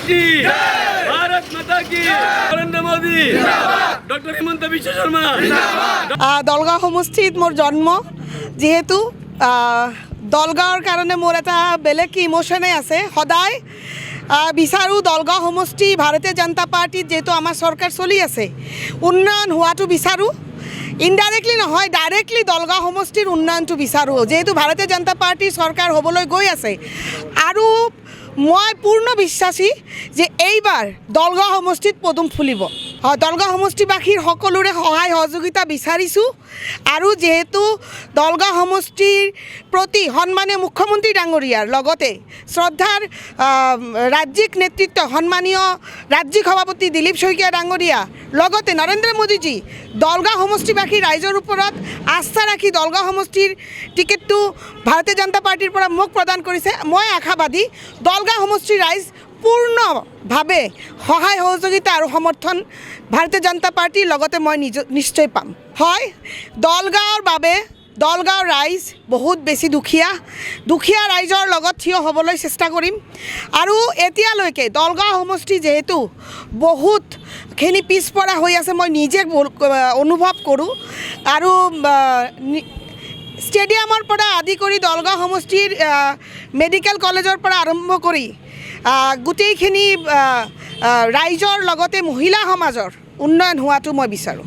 की भारत माता की नरेंद्र मोदी डॉक्टर हिमंत विश्व शर्मा দলগাঁও সমষ্টিত মোৰ জন্ম যেহেতু দলগাঁৱৰ কাৰণে মোৰ এটা বেলেগ ইমোশ্যনেই আছে সদায় বিচাৰোঁ দলগাঁও সমষ্টি ভাৰতীয় জনতা পাৰ্টিত যেহেতু আমাৰ চৰকাৰ চলি আছে উন্নয়ন হোৱাটো বিচাৰোঁ ইনডাইৰেক্টলি নহয় ডাইৰেক্টলি দলগাঁও সমষ্টিৰ উন্নয়নটো বিচাৰোঁ যেহেতু ভাৰতীয় জনতা পাৰ্টিৰ চৰকাৰ হ'বলৈ গৈ আছে আৰু মই পূৰ্ণ বিশ্বাসী যে এইবাৰ দলগাঁও সমষ্টিত পদুম ফুলিব দলগাঁও সমষ্টিবাসীৰ সকলোৰে সহায় সহযোগিতা বিচাৰিছোঁ আৰু যেহেতু দলগাঁও সমষ্টিৰ প্ৰতি সন্মানীয় মুখ্যমন্ত্ৰী ডাঙৰীয়াৰ লগতে শ্ৰদ্ধাৰ ৰাজ্যিক নেতৃত্ব সন্মানীয় ৰাজ্যিক সভাপতি দিলীপ শইকীয়া ডাঙৰীয়া লগতে নৰেন্দ্ৰ মোদীজী দলগাঁও সমষ্টিবাসী ৰাইজৰ ওপৰত আস্থা ৰাখি দলগাঁও সমষ্টিৰ টিকেটটো ভাৰতীয় জনতা পাৰ্টিৰ পৰা মোক প্ৰদান কৰিছে মই আশাবাদী দলগাঁও সমষ্টিৰ ৰাইজ পূৰ্ণভাৱে সহায় সহযোগিতা আৰু সমৰ্থন ভাৰতীয় জনতা পাৰ্টিৰ লগতে মই নিশ্চয় পাম হয় দলগাঁৱৰ বাবে দলগাঁৱৰ ৰাইজ বহুত বেছি দুখীয়া ৰাইজৰ লগত থিয় হ'বলৈ চেষ্টা কৰিম আৰু এতিয়ালৈকে দলগাঁও সমষ্টি যেহেতু বহুতখিনি পিছপৰা হৈ আছে মই নিজে অনুভৱ কৰোঁ আৰু ষ্টেডিয়ামৰ পৰা আদি কৰি দলগাঁও সমষ্টিৰ মেডিকেল কলেজৰ পৰা আৰম্ভ কৰি গোটেইখিনি ৰাইজৰ লগতে মহিলা সমাজৰ উন্নয়ন হোৱাটো মই বিচাৰোঁ